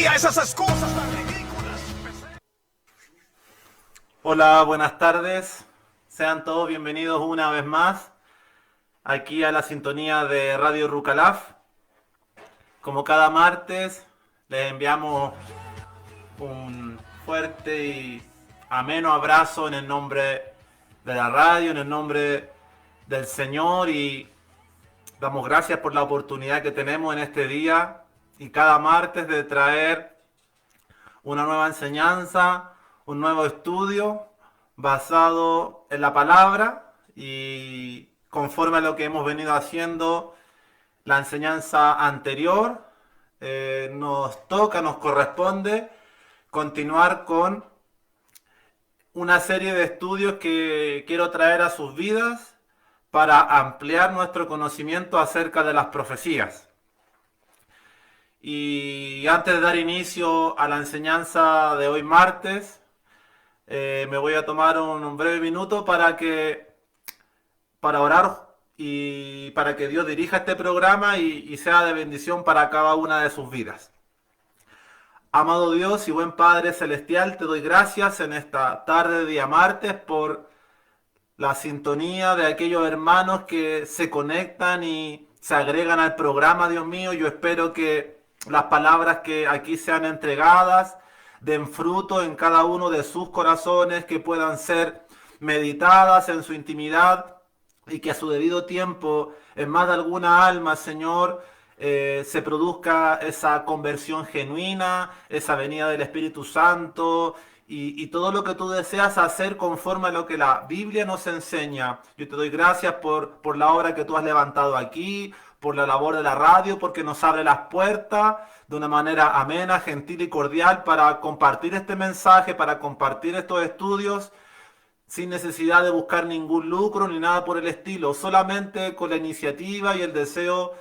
día esas excusas tan ridículas. Hola, buenas tardes. Sean todos bienvenidos una vez más aquí a la sintonía de Radio Rucalaf. Como cada martes, les enviamos un fuerte y ameno abrazo en el nombre de la radio, en el nombre del Señor, y damos gracias por la oportunidad que tenemos en este día y cada martes de traer una nueva enseñanza, un nuevo estudio basado en la palabra y conforme a lo que hemos venido haciendo la enseñanza anterior. Nos corresponde continuar con una serie de estudios que quiero traer a sus vidas para ampliar nuestro conocimiento acerca de las profecías. Y antes de dar inicio a la enseñanza de hoy martes, me voy a tomar un breve minuto para orar y para que Dios dirija este programa y sea de bendición para cada una de sus vidas. Amado Dios y buen Padre Celestial, te doy gracias en esta tarde de día martes por la sintonía de aquellos hermanos que se conectan y se agregan al programa, Dios mío. Yo espero que las palabras que aquí sean entregadas den fruto en cada uno de sus corazones, que puedan ser meditadas en su intimidad y que a su debido tiempo, en más de alguna alma, Señor, se produzca esa conversión genuina, esa venida del Espíritu Santo y todo lo que tú deseas hacer conforme a lo que la Biblia nos enseña. Yo te doy gracias por la obra que tú has levantado aquí, por la labor de la radio, porque nos abre las puertas de una manera amena, gentil y cordial para compartir este mensaje, para compartir estos estudios, sin necesidad de buscar ningún lucro ni nada por el estilo, solamente con la iniciativa y el deseo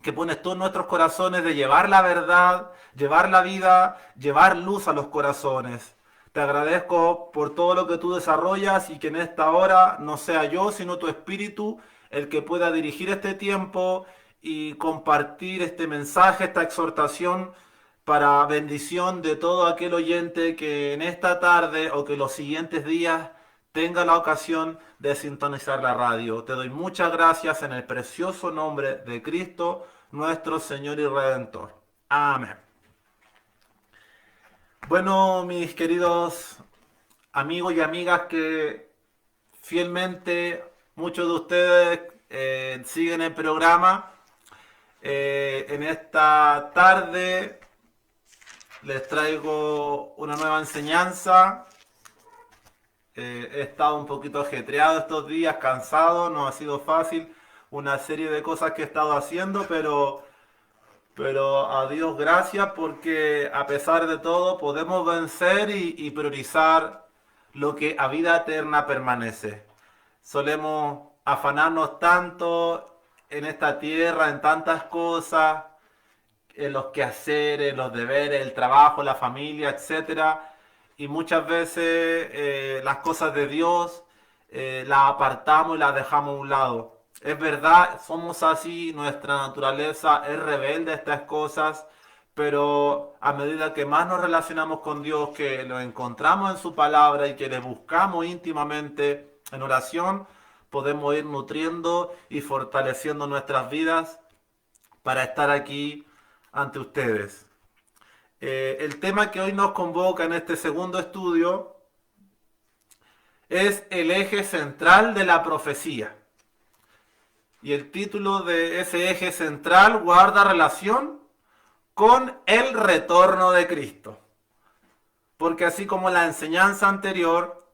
que pones tú en nuestros corazones de llevar la verdad, llevar la vida, llevar luz a los corazones. Te agradezco por todo lo que tú desarrollas y que en esta hora no sea yo, sino tu espíritu el que pueda dirigir este tiempo y compartir este mensaje, esta exhortación para bendición de todo aquel oyente que en esta tarde o que los siguientes días tenga la ocasión de sintonizar la radio. Te doy muchas gracias en el precioso nombre de Cristo, nuestro Señor y Redentor. Amén. Bueno, mis queridos amigos y amigas que fielmente muchos de ustedes siguen el programa, en esta tarde les traigo una nueva enseñanza. He estado un poquito ajetreado estos días, cansado, no ha sido fácil una serie de cosas que he estado haciendo, pero a Dios gracias porque a pesar de todo podemos vencer y priorizar lo que a vida eterna permanece. Solemos afanarnos tanto en esta tierra, en tantas cosas, en los quehaceres, los deberes, el trabajo, la familia, etcétera, y muchas veces las cosas de Dios las apartamos y las dejamos a un lado. Es verdad, somos así, nuestra naturaleza es rebelde a estas cosas, pero a medida que más nos relacionamos con Dios, que lo encontramos en su palabra y que le buscamos íntimamente en oración, podemos ir nutriendo y fortaleciendo nuestras vidas para estar aquí ante ustedes. El tema que hoy nos convoca en este segundo estudio es el eje central de la profecía. Y el título de ese eje central guarda relación con el retorno de Cristo. Porque así como en la enseñanza anterior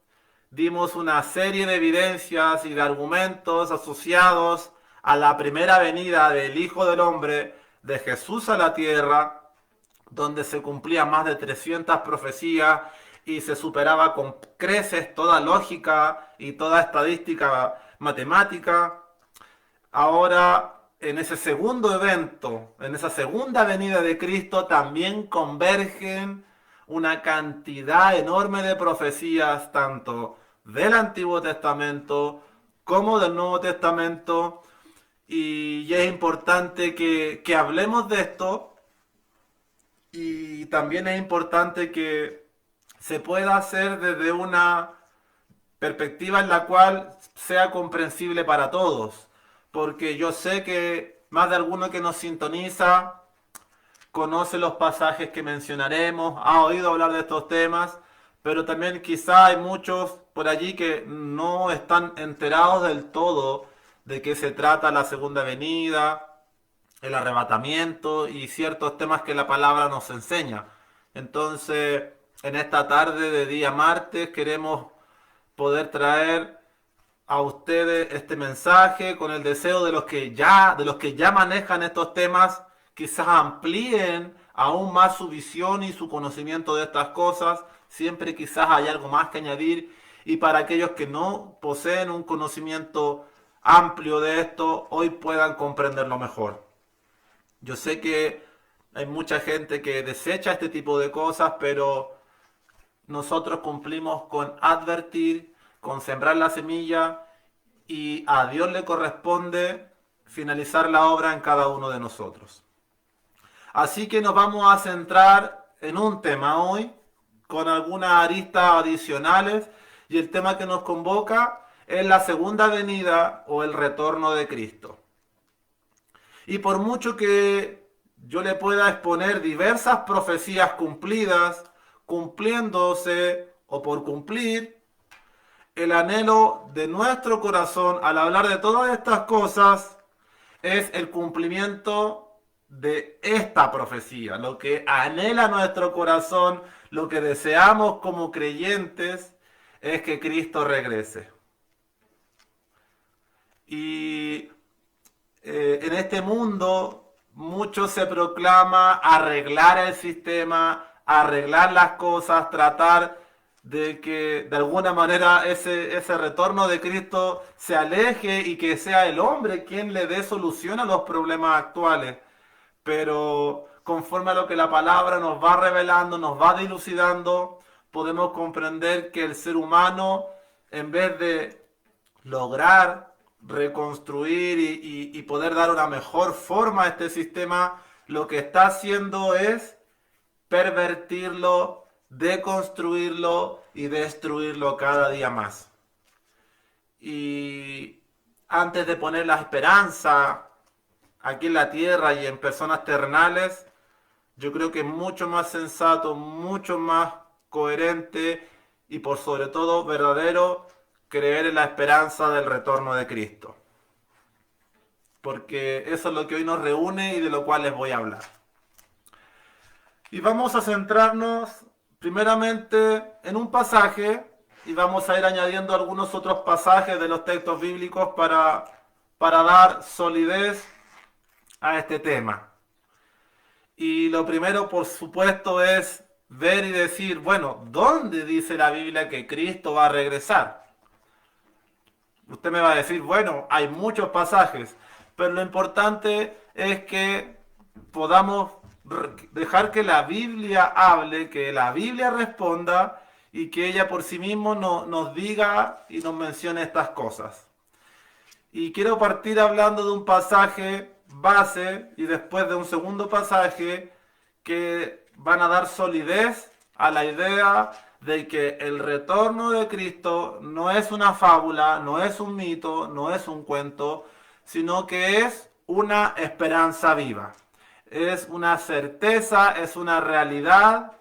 dimos una serie de evidencias y de argumentos asociados a la primera venida del Hijo del Hombre, de Jesús a la tierra, donde se cumplían más de 300 profecías y se superaba con creces toda lógica y toda estadística matemática. Ahora, en ese segundo evento, en esa segunda venida de Cristo, también convergen una cantidad enorme de profecías, tanto del Antiguo Testamento como del Nuevo Testamento, y es importante que hablemos de esto y también es importante que se pueda hacer desde una perspectiva en la cual sea comprensible para todos, porque yo sé que más de alguno que nos sintoniza conoce los pasajes que mencionaremos, ha oído hablar de estos temas, pero también quizá hay muchos por allí que no están enterados del todo de qué se trata la segunda venida, el arrebatamiento y ciertos temas que la palabra nos enseña. Entonces, en esta tarde de día martes queremos poder traer a ustedes este mensaje con el deseo de los que ya manejan estos temas, quizás amplíen aún más su visión y su conocimiento de estas cosas. Siempre quizás hay algo más que añadir, y para aquellos que no poseen un conocimiento amplio de esto, hoy puedan comprenderlo mejor. Yo sé que hay mucha gente que desecha este tipo de cosas, pero nosotros cumplimos con advertir, con sembrar la semilla, y a Dios le corresponde finalizar la obra en cada uno de nosotros. Así que nos vamos a centrar en un tema hoy, con algunas aristas adicionales, y el tema que nos convoca es la segunda venida o el retorno de Cristo. Y por mucho que yo le pueda exponer diversas profecías cumplidas, cumpliéndose o por cumplir, el anhelo de nuestro corazón al hablar de todas estas cosas es el cumplimiento de esta profecía. Lo que anhela nuestro corazón, lo que deseamos como creyentes, es que Cristo regrese. Y en este mundo mucho se proclama arreglar el sistema, arreglar las cosas, tratar de que de alguna manera ese retorno de Cristo se aleje y que sea el hombre quien le dé solución a los problemas actuales. Pero conforme a lo que la palabra nos va revelando, nos va dilucidando, podemos comprender que el ser humano, en vez de lograr reconstruir y poder dar una mejor forma a este sistema, lo que está haciendo es pervertirlo, deconstruirlo y destruirlo cada día más. Y antes de poner la esperanza aquí en la tierra y en personas terrenales, yo creo que es mucho más sensato, mucho más coherente y por sobre todo verdadero creer en la esperanza del retorno de Cristo. Porque eso es lo que hoy nos reúne y de lo cual les voy a hablar. Y vamos a centrarnos primeramente en un pasaje y vamos a ir añadiendo algunos otros pasajes de los textos bíblicos para dar solidez a este tema. Y lo primero, por supuesto, es ver y decir, bueno, ¿dónde dice la Biblia que Cristo va a regresar? Usted me va a decir, bueno, hay muchos pasajes, pero lo importante es que podamos dejar que la Biblia hable, que la Biblia responda y que ella por sí misma nos diga y nos mencione estas cosas. Y quiero partir hablando de un pasaje base y después de un segundo pasaje que van a dar solidez a la idea de que el retorno de Cristo no es una fábula, no es un mito, no es un cuento, sino que es una esperanza viva. Es una certeza, es una realidad,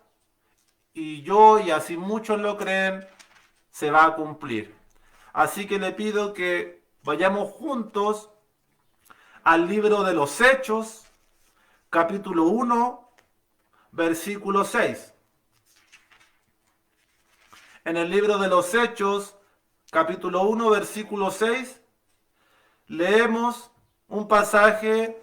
y yo y así muchos lo creen, se va a cumplir. Así que le pido que vayamos juntos al libro de los Hechos, capítulo 1, versículo 6. En el libro de los Hechos, capítulo 1, versículo 6, leemos un pasaje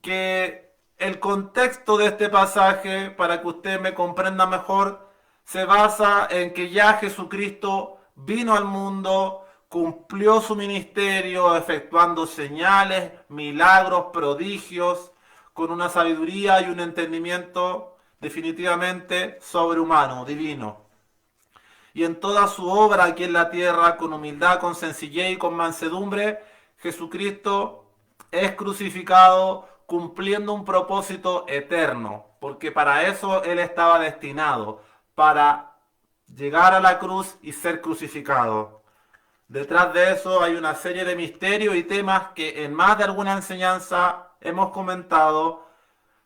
que el contexto de este pasaje, para que usted me comprenda mejor, se basa en que ya Jesucristo vino al mundo, cumplió su ministerio, efectuando señales, milagros, prodigios, con una sabiduría y un entendimiento definitivamente sobrehumano, divino. Y en toda su obra aquí en la tierra, con humildad, con sencillez y con mansedumbre, Jesucristo es crucificado cumpliendo un propósito eterno, porque para eso Él estaba destinado, para llegar a la cruz y ser crucificado. Detrás de eso hay una serie de misterios y temas que en más de alguna enseñanza hemos comentado.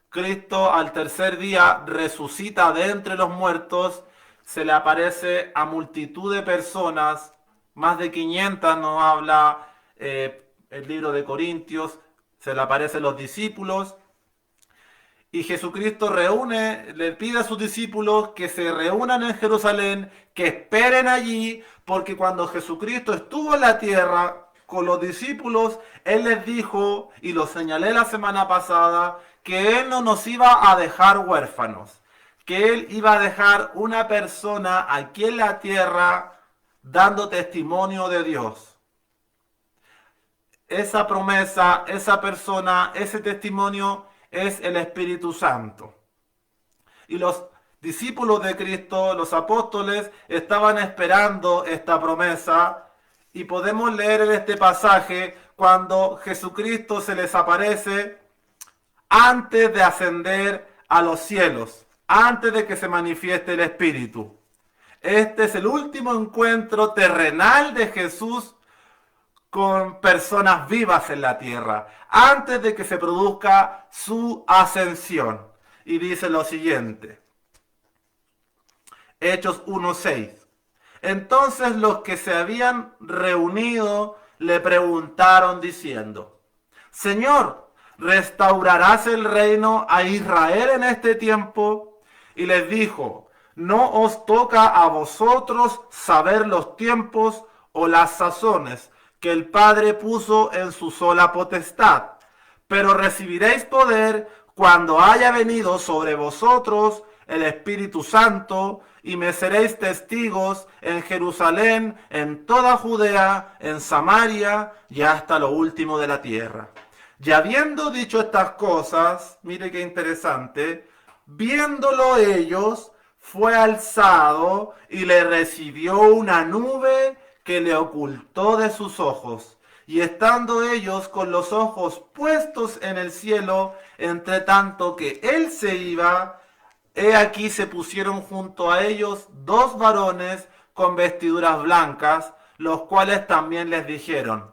Cristo al tercer día resucita de entre los muertos, se le aparece a multitud de personas, más de 500 nos habla el libro de Corintios, se le aparecen los discípulos, y Jesucristo le pide a sus discípulos que se reúnan en Jerusalén, que esperen allí, porque cuando Jesucristo estuvo en la tierra con los discípulos, Él les dijo, y lo señalé la semana pasada, que Él no nos iba a dejar huérfanos, que Él iba a dejar una persona aquí en la tierra dando testimonio de Dios. Esa promesa, esa persona, ese testimonio es el Espíritu Santo. Y los discípulos de Cristo, los apóstoles, estaban esperando esta promesa. Y podemos leer en este pasaje cuando Jesucristo se les aparece antes de ascender a los cielos, antes de que se manifieste el Espíritu. Este es el último encuentro terrenal de Jesús con personas vivas en la tierra, antes de que se produzca su ascensión. Y dice lo siguiente, Hechos 1:6. Entonces los que se habían reunido le preguntaron diciendo, Señor, ¿restaurarás el reino a Israel en este tiempo? Y les dijo, no os toca a vosotros saber los tiempos o las sazones que el Padre puso en su sola potestad, pero recibiréis poder cuando haya venido sobre vosotros el Espíritu Santo, y me seréis testigos en Jerusalén, en toda Judea, en Samaria y hasta lo último de la tierra. Y habiendo dicho estas cosas, mire qué interesante, viéndolo ellos, fue alzado y le recibió una nube que le ocultó de sus ojos. Y estando ellos con los ojos puestos en el cielo, entre tanto que él se iba, he aquí se pusieron junto a ellos dos varones con vestiduras blancas, los cuales también les dijeron,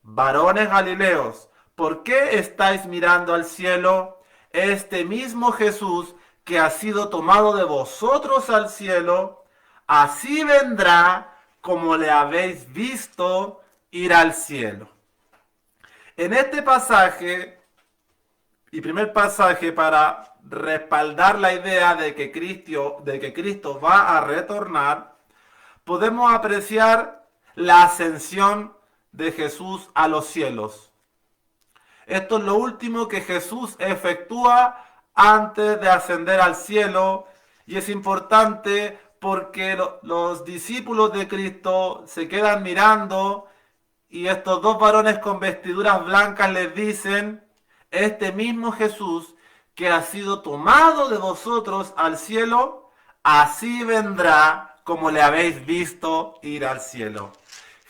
varones galileos, ¿por qué estáis mirando al cielo? Este mismo Jesús que ha sido tomado de vosotros al cielo, así vendrá como le habéis visto ir al cielo. En este pasaje, y primer pasaje para respaldar la idea de que Cristo va a retornar, podemos apreciar la ascensión de Jesús a los cielos. Esto es lo último que Jesús efectúa antes de ascender al cielo, y es importante porque los discípulos de Cristo se quedan mirando y estos dos varones con vestiduras blancas les dicen, este mismo Jesús que ha sido tomado de vosotros al cielo, así vendrá como le habéis visto ir al cielo.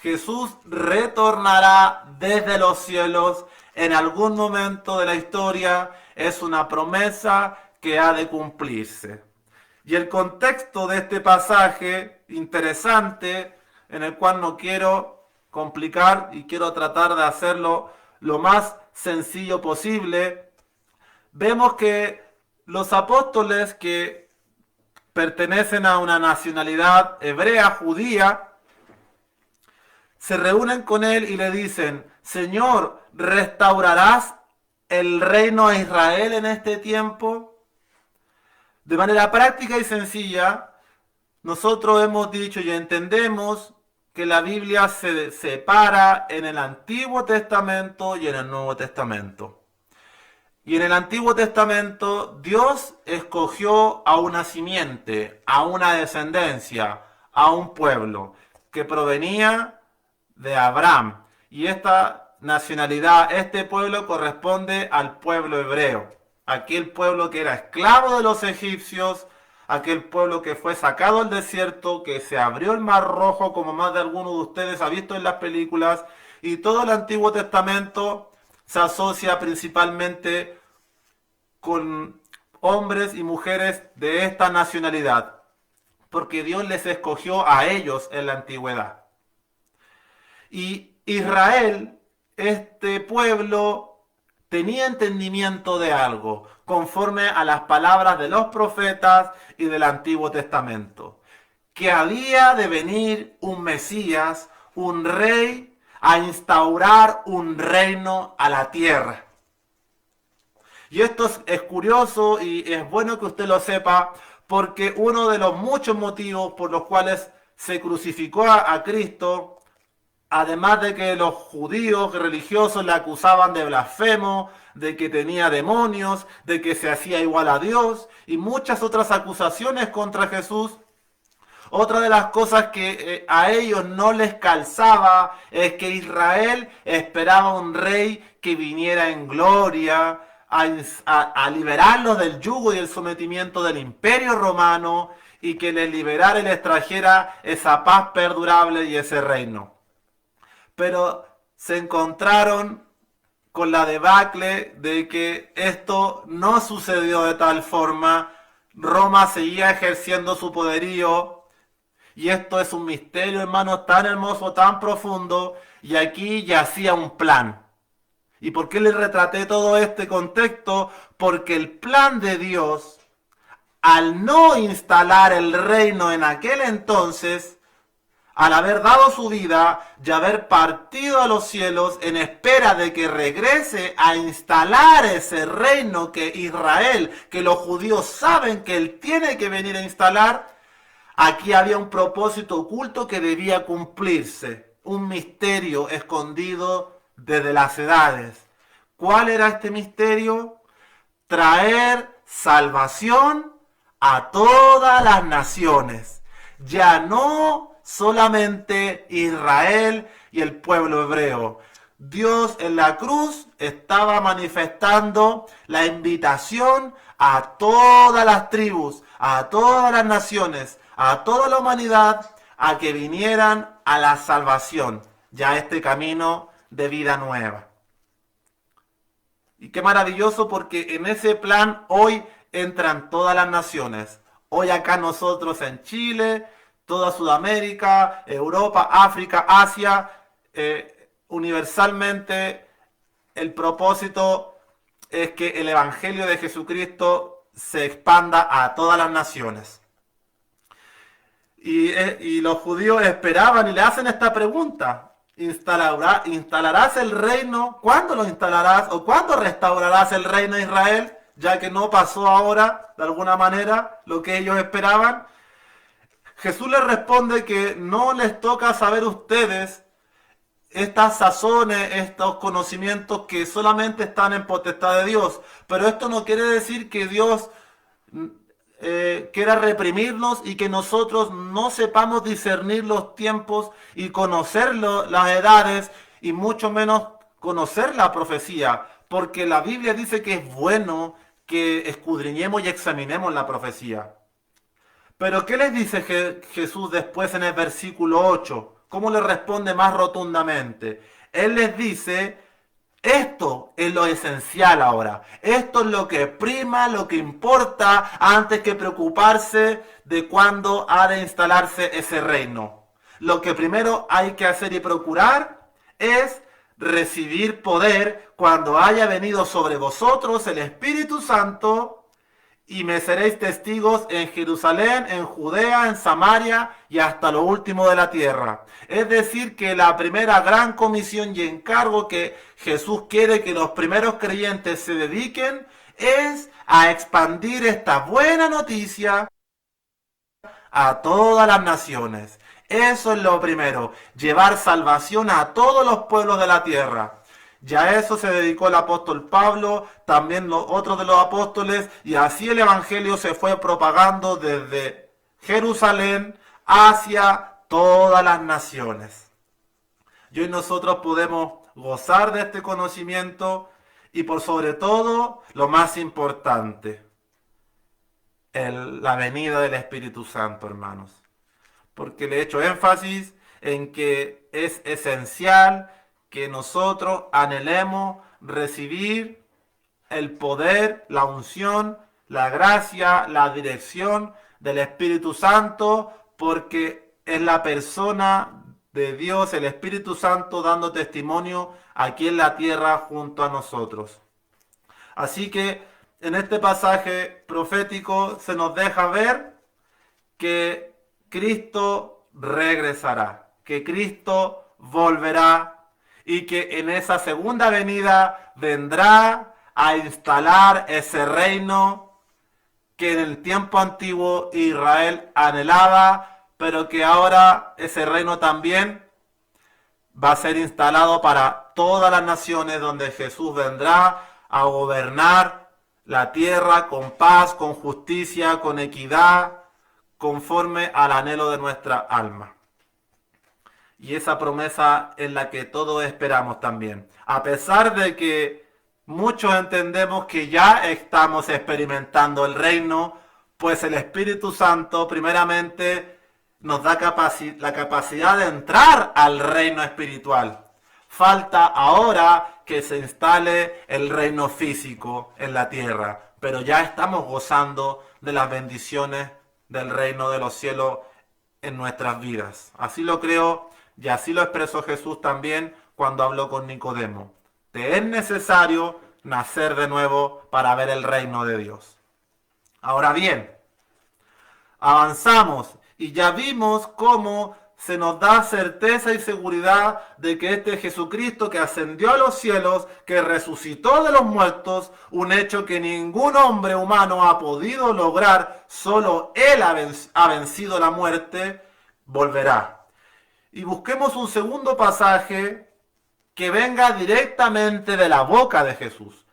Jesús retornará desde los cielos en algún momento de la historia, es una promesa que ha de cumplirse. Y el contexto de este pasaje interesante, en el cual no quiero complicar y quiero tratar de hacerlo lo más sencillo posible, vemos que los apóstoles que pertenecen a una nacionalidad hebrea, judía, se reúnen con él y le dicen, Señor, ¿restaurarás el reino a Israel en este tiempo? De manera práctica y sencilla, nosotros hemos dicho y entendemos que la Biblia se separa en el Antiguo Testamento y en el Nuevo Testamento. Y en el Antiguo Testamento Dios escogió a una simiente, a una descendencia, a un pueblo que provenía de Abraham. Y esta nacionalidad, este pueblo corresponde al pueblo hebreo. Aquel pueblo que era esclavo de los egipcios, aquel pueblo que fue sacado al desierto, que se abrió el Mar Rojo, como más de alguno de ustedes ha visto en las películas, y todo el Antiguo Testamento se asocia principalmente con hombres y mujeres de esta nacionalidad, porque Dios les escogió a ellos en la antigüedad. Y Israel, este pueblo, tenía entendimiento de algo, conforme a las palabras de los profetas y del Antiguo Testamento, que había de venir un Mesías, un rey, a instaurar un reino a la tierra. Y esto es curioso y es bueno que usted lo sepa, porque uno de los muchos motivos por los cuales se crucificó a Cristo, además de que los judíos religiosos le acusaban de blasfemo, de que tenía demonios, de que se hacía igual a Dios y muchas otras acusaciones contra Jesús, otra de las cosas que a ellos no les calzaba es que Israel esperaba un rey que viniera en gloria a liberarlos del yugo y el sometimiento del imperio romano y que les liberara y les trajera esa paz perdurable y ese reino. Pero se encontraron con la debacle de que esto no sucedió de tal forma. Roma seguía ejerciendo su poderío. Y esto es un misterio, hermano, tan hermoso, tan profundo. Y aquí yacía un plan. ¿Y por qué les retraté todo este contexto? Porque el plan de Dios, al no instalar el reino en aquel entonces, al haber dado su vida y haber partido a los cielos en espera de que regrese a instalar ese reino que Israel, que los judíos saben que él tiene que venir a instalar, aquí había un propósito oculto que debía cumplirse, un misterio escondido desde las edades. ¿Cuál era este misterio? Traer salvación a todas las naciones, ya no solamente Israel y el pueblo hebreo. Dios en la cruz estaba manifestando la invitación a todas las tribus, a todas las naciones, a toda la humanidad, a que vinieran a la salvación, ya este camino de vida nueva. Y qué maravilloso, porque en ese plan hoy entran todas las naciones. Hoy acá nosotros en Chile, toda Sudamérica, Europa, África, Asia, universalmente el propósito es que el Evangelio de Jesucristo se expanda a todas las naciones. Y los judíos esperaban y le hacen esta pregunta: ¿instalarás el reino? ¿Cuándo lo instalarás? ¿O cuándo restaurarás el reino de Israel? Ya que no pasó ahora, de alguna manera, lo que ellos esperaban. Jesús les responde que no les toca saber ustedes estas sazones, estos conocimientos que solamente están en potestad de Dios. Pero esto no quiere decir que Dios quiera reprimirnos y que nosotros no sepamos discernir los tiempos y conocer las edades y mucho menos conocer la profecía. Porque la Biblia dice que es bueno que escudriñemos y examinemos la profecía. Pero ¿qué les dice Jesús después en el versículo 8? ¿Cómo le responde más rotundamente? Él les dice: esto es lo esencial ahora. Esto es lo que prima, lo que importa, antes que preocuparse de cuándo ha de instalarse ese reino. Lo que primero hay que hacer y procurar es recibir poder cuando haya venido sobre vosotros el Espíritu Santo, y me seréis testigos en Jerusalén, en Judea, en Samaria y hasta lo último de la tierra. Es decir, que la primera gran comisión y encargo que Jesús quiere que los primeros creyentes se dediquen es a expandir esta buena noticia a todas las naciones. Eso es lo primero, llevar salvación a todos los pueblos de la tierra. Ya a eso se dedicó el apóstol Pablo, también los otros de los apóstoles, y así el evangelio se fue propagando desde Jerusalén hacia todas las naciones. Y hoy nosotros podemos gozar de este conocimiento y por sobre todo, lo más importante, la venida del Espíritu Santo, hermanos. Porque le he hecho énfasis en que es esencial que nosotros anhelemos recibir el poder, la unción, la gracia, la dirección del Espíritu Santo, porque es la persona de Dios, el Espíritu Santo, dando testimonio aquí en la tierra junto a nosotros. Así que en este pasaje profético se nos deja ver que Cristo regresará, que Cristo volverá y que en esa segunda venida vendrá a instalar ese reino que en el tiempo antiguo Israel anhelaba, pero que ahora ese reino también va a ser instalado para todas las naciones, donde Jesús vendrá a gobernar la tierra con paz, con justicia, con equidad, conforme al anhelo de nuestra alma. Y esa promesa es la que todos esperamos también. A pesar de que muchos entendemos que ya estamos experimentando el reino, pues el Espíritu Santo primeramente nos da la capacidad de entrar al reino espiritual. Falta ahora que se instale el reino físico en la tierra, pero ya estamos gozando de las bendiciones del reino de los cielos en nuestras vidas. Así lo creo y así lo expresó Jesús también cuando habló con Nicodemo. Te es necesario nacer de nuevo para ver el reino de Dios. Ahora bien, avanzamos y ya vimos cómo se nos da certeza y seguridad de que este Jesucristo que ascendió a los cielos, que resucitó de los muertos, un hecho que ningún hombre humano ha podido lograr, solo Él ha vencido la muerte, volverá. Y busquemos un segundo pasaje que venga directamente de la boca de Jesús.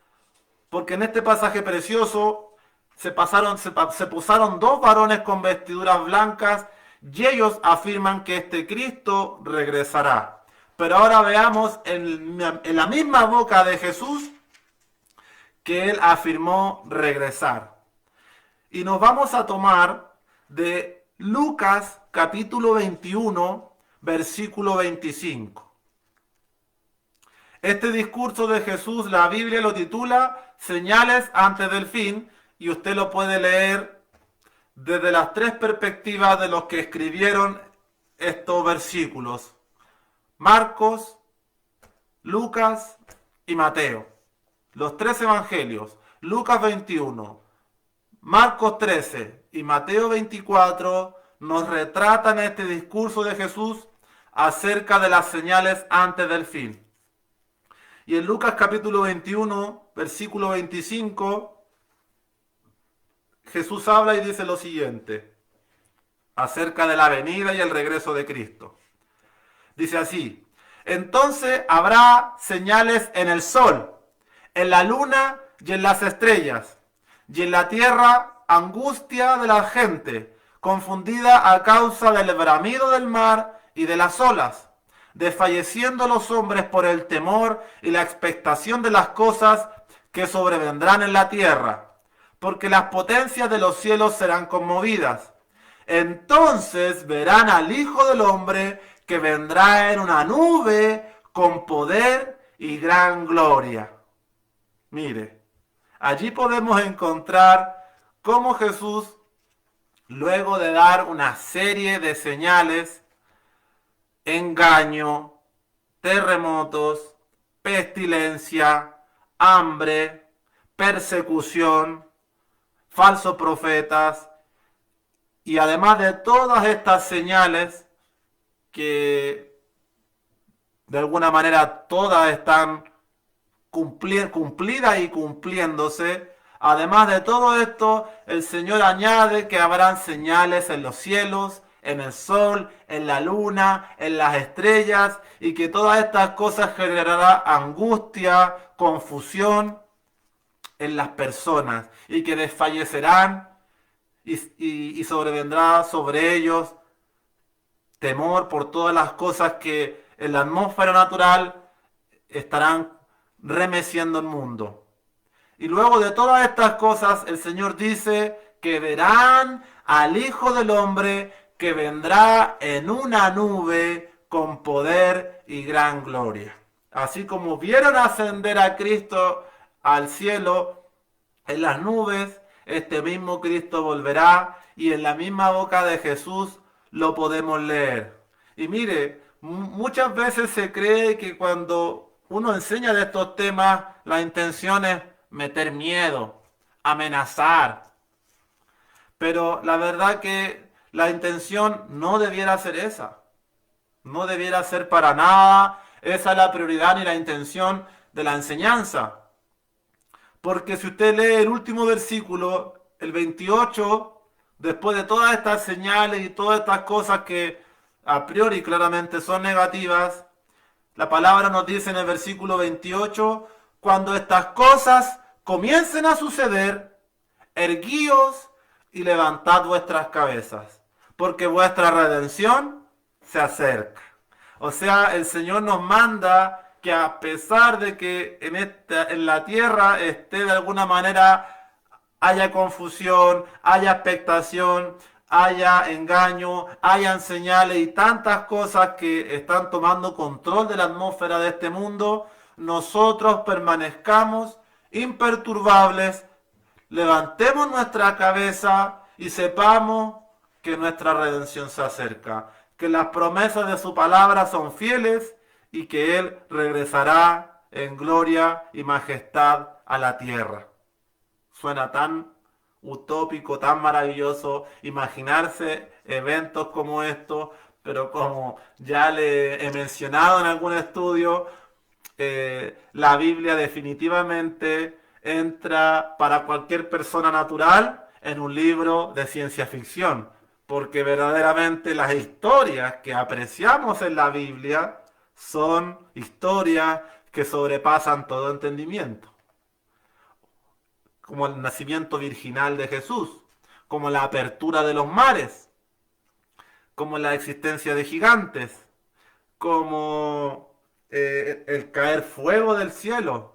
Porque en este pasaje precioso se posaron dos varones con vestiduras blancas y ellos afirman que este Cristo regresará. Pero ahora veamos en la misma boca de Jesús que Él afirmó regresar. Y nos vamos a tomar de Lucas capítulo 21, versículo 25. Este discurso de Jesús, la Biblia lo titula Señales antes del fin, y usted lo puede leer desde las tres perspectivas de los que escribieron estos versículos: Marcos, Lucas y Mateo. Los tres evangelios, Lucas 21, Marcos 13 y Mateo 24, nos retratan este discurso de Jesús acerca de las señales antes del fin. Y en Lucas capítulo 21, versículo 25, Jesús habla y dice lo siguiente acerca de la venida y el regreso de Cristo. Dice así: entonces habrá señales en el sol, en la luna y en las estrellas, y en la tierra angustia de la gente, confundida a causa del bramido del mar y de las olas, desfalleciendo los hombres por el temor y la expectación de las cosas que sobrevendrán en la tierra, porque las potencias de los cielos serán conmovidas. Entonces verán al Hijo del Hombre que vendrá en una nube con poder y gran gloria. Mire, allí podemos encontrar cómo Jesús, luego de dar una serie de señales, engaño, terremotos, pestilencia, hambre, persecución, falsos profetas, y además de todas estas señales que de alguna manera todas están cumplidas y cumpliéndose, además de todo esto, el Señor añade que habrán señales en los cielos, en el sol, en la luna, en las estrellas, y que todas estas cosas generarán angustia, confusión en las personas, y que desfallecerán y sobrevendrá sobre ellos temor por todas las cosas que en la atmósfera natural estarán remeciendo el mundo. Y luego de todas estas cosas, el Señor dice que verán al Hijo del Hombre que vendrá en una nube con poder y gran gloria. Así como vieron ascender a Cristo al cielo en las nubes, este mismo Cristo volverá, y en la misma boca de Jesús lo podemos leer. Y mire, muchas veces se cree que cuando uno enseña de estos temas, la intención es meter miedo, amenazar. Pero la verdad que la intención no debiera ser esa. No debiera ser para nada esa la prioridad ni la intención de la enseñanza. Porque si usted lee el último versículo, el 28, después de todas estas señales y todas estas cosas que a priori claramente son negativas, la palabra nos dice en el versículo 28, cuando estas cosas comiencen a suceder, erguíos y levantad vuestras cabezas, porque vuestra redención se acerca. O sea, el Señor nos manda que a pesar de que en la tierra esté de alguna manera, haya confusión, haya expectación, haya engaño, hayan señales y tantas cosas que están tomando control de la atmósfera de este mundo, nosotros permanezcamos imperturbables, levantemos nuestra cabeza y sepamos que nuestra redención se acerca, que las promesas de su palabra son fieles y que Él regresará en gloria y majestad a la tierra. Suena tan utópico, tan maravilloso imaginarse eventos como estos, pero como ya le he mencionado en algún estudio, la Biblia definitivamente entra para cualquier persona natural en un libro de ciencia ficción, porque verdaderamente las historias que apreciamos en la Biblia son historias que sobrepasan todo entendimiento, como el nacimiento virginal de Jesús, como la apertura de los mares, como la existencia de gigantes, como el caer fuego del cielo,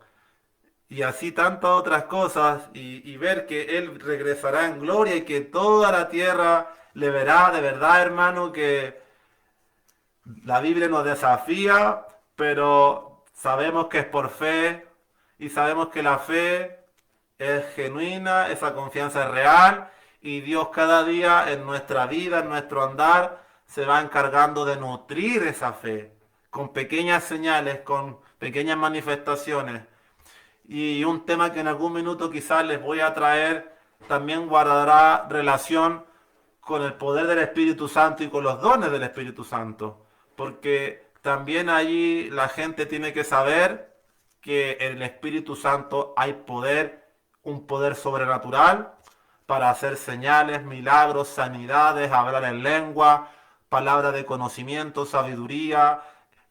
y así tantas otras cosas, y ver que Él regresará en gloria y que toda la tierra le verá. De verdad, hermano, que la Biblia nos desafía, pero sabemos que es por fe, y sabemos que la fe es genuina, esa confianza es real, y Dios cada día en nuestra vida, en nuestro andar, se va encargando de nutrir esa fe, con pequeñas señales, con pequeñas manifestaciones. Y un tema que en algún minuto quizás les voy a traer, también guardará relación con el poder del Espíritu Santo y con los dones del Espíritu Santo. Porque también allí la gente tiene que saber que en el Espíritu Santo hay poder, un poder sobrenatural para hacer señales, milagros, sanidades, hablar en lengua, palabras de conocimiento, sabiduría,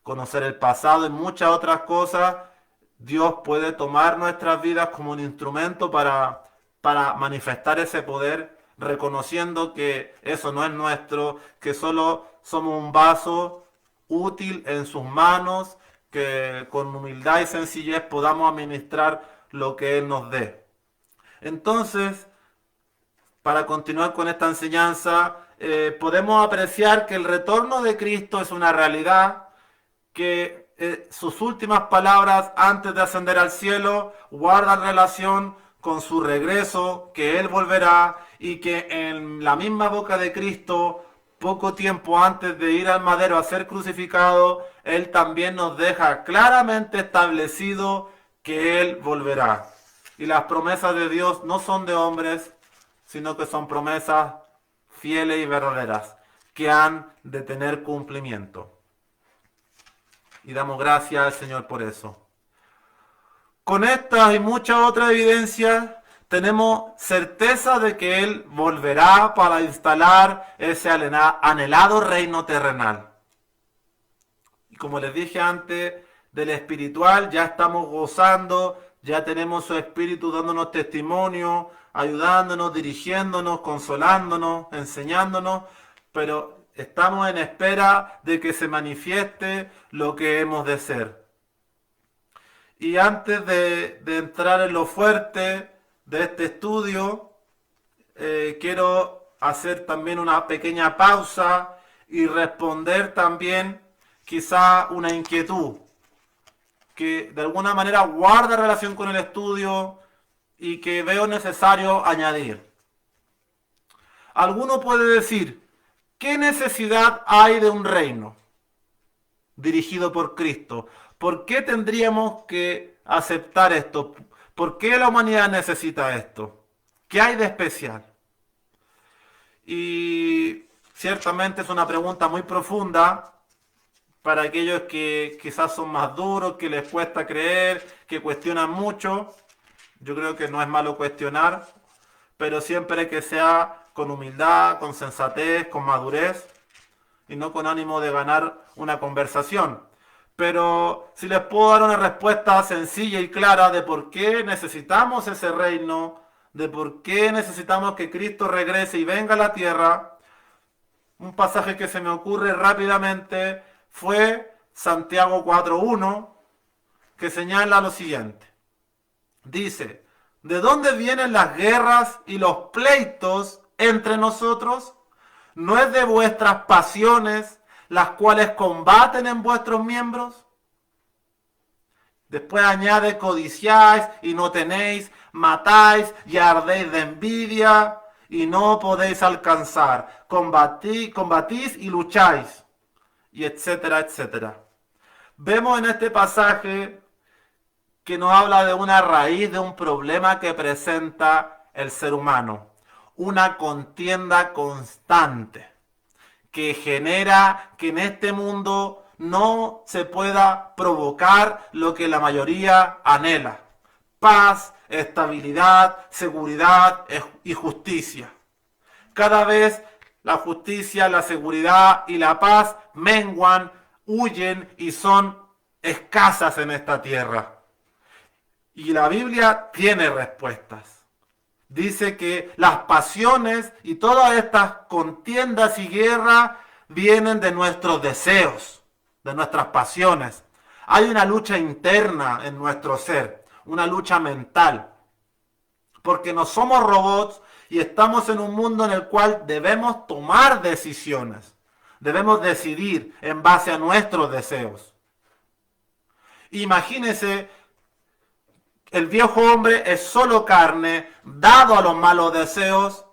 conocer el pasado y muchas otras cosas. Dios puede tomar nuestras vidas como un instrumento para manifestar ese poder, reconociendo que eso no es nuestro, que solo somos un vaso útil en sus manos, que con humildad y sencillez podamos administrar lo que Él nos dé. Entonces, para continuar con esta enseñanza, podemos apreciar que el retorno de Cristo es una realidad, que sus últimas palabras antes de ascender al cielo guardan relación con su regreso, que Él volverá, y que en la misma boca de Cristo, poco tiempo antes de ir al madero a ser crucificado, Él también nos deja claramente establecido que Él volverá. Y las promesas de Dios no son de hombres, sino que son promesas fieles y verdaderas, que han de tener cumplimiento. Y damos gracias al Señor por eso. Con estas y muchas otras evidencias, tenemos certeza de que Él volverá para instalar ese anhelado reino terrenal. Y como les dije antes, del espiritual ya estamos gozando, ya tenemos su Espíritu dándonos testimonio, ayudándonos, dirigiéndonos, consolándonos, enseñándonos, pero estamos en espera de que se manifieste lo que hemos de ser. Y antes de entrar en lo fuerte de este estudio, quiero hacer también una pequeña pausa y responder también quizá una inquietud que de alguna manera guarda relación con el estudio y que veo necesario añadir. Alguno puede decir, ¿qué necesidad hay de un reino dirigido por Cristo? ¿Por qué tendríamos que aceptar esto? ¿Por qué la humanidad necesita esto? ¿Qué hay de especial? Y ciertamente es una pregunta muy profunda para aquellos que quizás son más duros, que les cuesta creer, que cuestionan mucho. Yo creo que no es malo cuestionar, pero siempre que sea con humildad, con sensatez, con madurez y no con ánimo de ganar una conversación. Pero si les puedo dar una respuesta sencilla y clara de por qué necesitamos ese reino, de por qué necesitamos que Cristo regrese y venga a la tierra, un pasaje que se me ocurre rápidamente fue Santiago 4:1, que señala lo siguiente. Dice, ¿de dónde vienen las guerras y los pleitos entre nosotros? ¿No es de vuestras pasiones las cuales combaten en vuestros miembros? Después añade, codiciáis y no tenéis, matáis y ardéis de envidia y no podéis alcanzar, combatís y lucháis, y etcétera, etcétera. Vemos en este pasaje que nos habla de una raíz de un problema que presenta el ser humano, una contienda constante que genera que en este mundo no se pueda provocar lo que la mayoría anhela: paz, estabilidad, seguridad y justicia. Cada vez la justicia, la seguridad y la paz menguan, huyen y son escasas en esta tierra. Y la Biblia tiene respuestas. Dice que las pasiones y todas estas contiendas y guerras vienen de nuestros deseos, de nuestras pasiones. Hay una lucha interna en nuestro ser, una lucha mental. Porque no somos robots y estamos en un mundo en el cual debemos tomar decisiones. Debemos decidir en base a nuestros deseos. Imagínense, el viejo hombre es solo carne, dado a los malos deseos,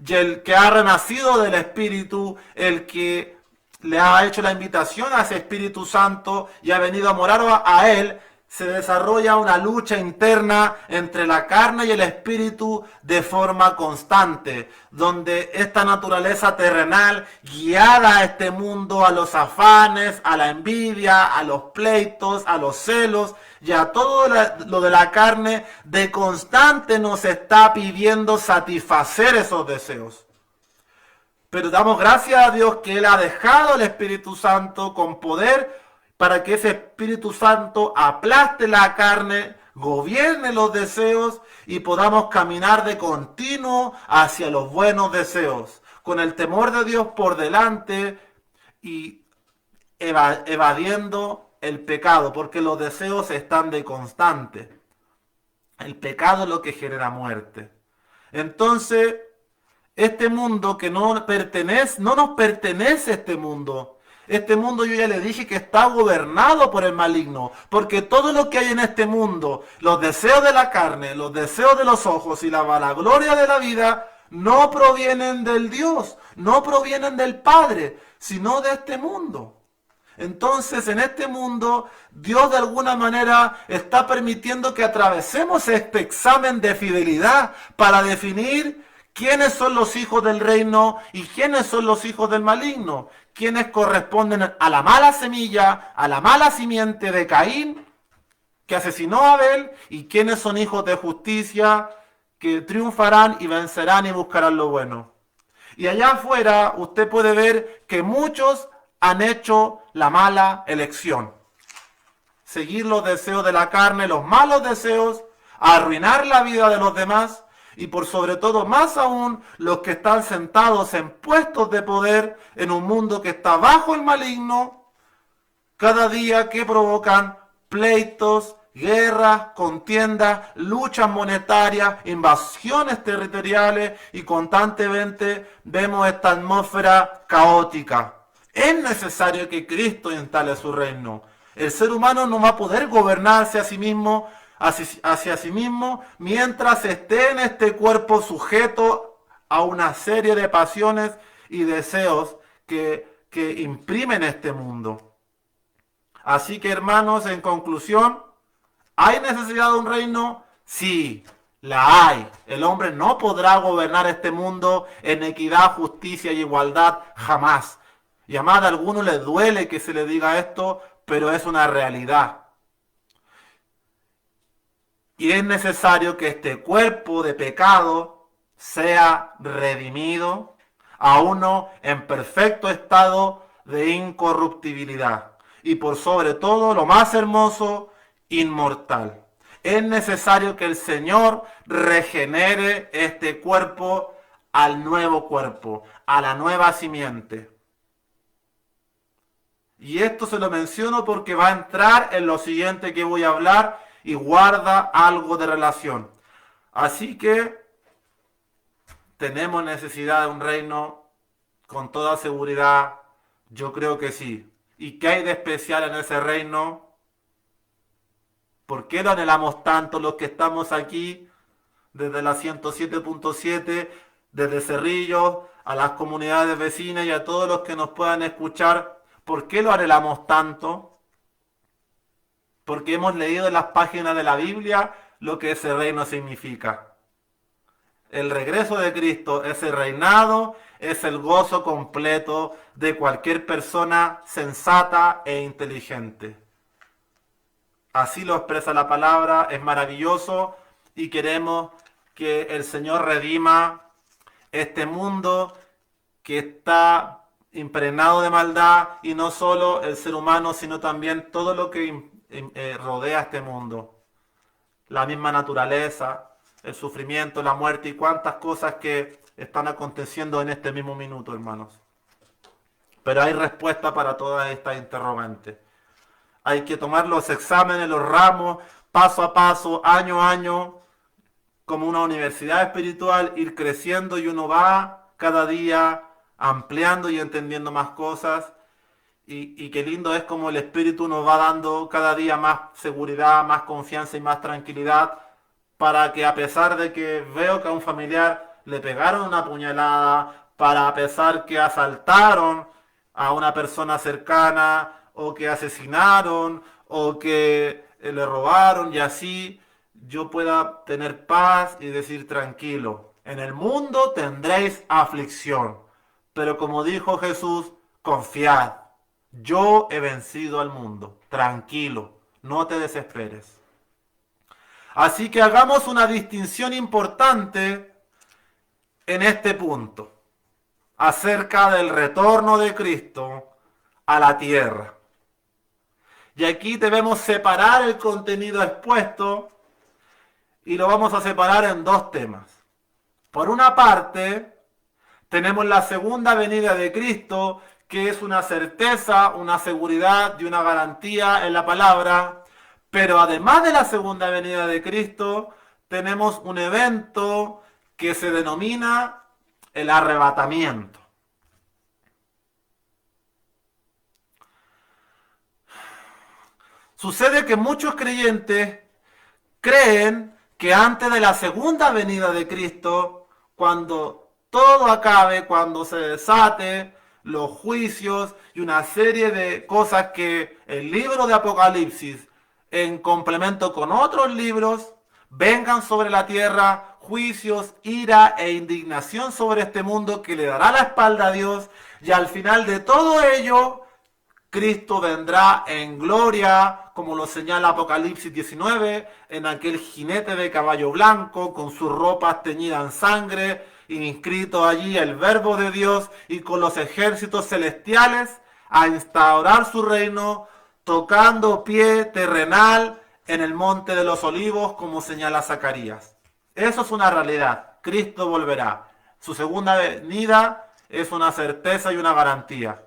y el que ha renacido del Espíritu, el que le ha hecho la invitación a ese Espíritu Santo y ha venido a morar a él, se desarrolla una lucha interna entre la carne y el espíritu de forma constante, donde esta naturaleza terrenal, guiada a este mundo, a los afanes, a la envidia, a los pleitos, a los celos y a todo lo de la carne, de constante nos está pidiendo satisfacer esos deseos. Pero damos gracias a Dios que Él ha dejado el Espíritu Santo con poder para que ese Espíritu Santo aplaste la carne, gobierne los deseos y podamos caminar de continuo hacia los buenos deseos, con el temor de Dios por delante y evadiendo el pecado, porque los deseos están de constante. El pecado es lo que genera muerte. Entonces, este mundo que no nos pertenece este mundo. Este mundo, yo ya le dije, que está gobernado por el maligno, porque todo lo que hay en este mundo, los deseos de la carne, los deseos de los ojos y la vanagloria de la vida, no provienen del Dios, no provienen del Padre, sino de este mundo. Entonces, en este mundo, Dios de alguna manera está permitiendo que atravesemos este examen de fidelidad para definir quiénes son los hijos del reino y quiénes son los hijos del maligno. Quienes corresponden a la mala semilla, a la mala simiente de Caín, que asesinó a Abel, y quienes son hijos de justicia, que triunfarán y vencerán y buscarán lo bueno. Y allá afuera usted puede ver que muchos han hecho la mala elección. Seguir los deseos de la carne, los malos deseos, arruinar la vida de los demás, y por sobre todo, más aún, los que están sentados en puestos de poder en un mundo que está bajo el maligno, cada día que provocan pleitos, guerras, contiendas, luchas monetarias, invasiones territoriales, y constantemente vemos esta atmósfera caótica. Es necesario que Cristo instale su reino. El ser humano no va a poder gobernarse a sí mismo hacia sí mismo mientras esté en este cuerpo sujeto a una serie de pasiones y deseos que imprimen este mundo. Así que, hermanos, en conclusión, ¿hay necesidad de un reino? Sí, la hay. El hombre no podrá gobernar este mundo en equidad, justicia y igualdad jamás. Y además a algunos les duele que se les diga esto, pero es una realidad. Y es necesario que este cuerpo de pecado sea redimido a uno en perfecto estado de incorruptibilidad. Y por sobre todo, lo más hermoso, inmortal. Es necesario que el Señor regenere este cuerpo al nuevo cuerpo, a la nueva simiente. Y esto se lo menciono porque va a entrar en lo siguiente que voy a hablar y guarda algo de relación. Así que tenemos necesidad de un reino con toda seguridad. Yo creo que sí. ¿Y qué hay de especial en ese reino? ¿Por qué lo anhelamos tanto los que estamos aquí desde la 107.7, desde Cerrillo, a las comunidades vecinas y a todos los que nos puedan escuchar? ¿Por qué lo anhelamos tanto? Porque hemos leído en las páginas de la Biblia lo que ese reino significa. El regreso de Cristo, ese reinado, es el gozo completo de cualquier persona sensata e inteligente. Así lo expresa la palabra, es maravilloso y queremos que el Señor redima este mundo que está impregnado de maldad, y no solo el ser humano, sino también todo lo que rodea este mundo. La misma naturaleza, el sufrimiento, la muerte y cuántas cosas que están aconteciendo en este mismo minuto, hermanos. Pero hay respuesta para todas estas interrogantes. Hay que tomar los exámenes, los ramos, paso a paso, año a año, como una universidad espiritual, ir creciendo y uno va cada día ampliando y entendiendo más cosas. Y qué lindo es como el Espíritu nos va dando cada día más seguridad, más confianza y más tranquilidad, para que a pesar de que veo que a un familiar le pegaron una puñalada, para a pesar que asaltaron a una persona cercana, o que asesinaron, o que le robaron, y así yo pueda tener paz y decir tranquilo, en el mundo tendréis aflicción, pero como dijo Jesús, confiad, yo he vencido al mundo, tranquilo, no te desesperes. Así que hagamos una distinción importante en este punto, acerca del retorno de Cristo a la tierra. Y aquí debemos separar el contenido expuesto y lo vamos a separar en dos temas. Por una parte, tenemos la segunda venida de Cristo, que es una certeza, una seguridad y una garantía en la palabra. Pero además de la segunda venida de Cristo, tenemos un evento que se denomina el arrebatamiento. Sucede que muchos creyentes creen que antes de la segunda venida de Cristo, cuando todo acabe, cuando se desate los juicios y una serie de cosas que el libro de Apocalipsis, en complemento con otros libros, vengan sobre la tierra juicios, ira e indignación sobre este mundo que le dará la espalda a Dios, y al final de todo ello, Cristo vendrá en gloria, como lo señala Apocalipsis 19, en aquel jinete de caballo blanco, con sus ropas teñidas en sangre, inscrito allí el Verbo de Dios, y con los ejércitos celestiales, a instaurar su reino, tocando pie terrenal en el monte de los olivos, como señala Zacarías. Eso es una realidad. Cristo volverá. Su segunda venida es una certeza y una garantía.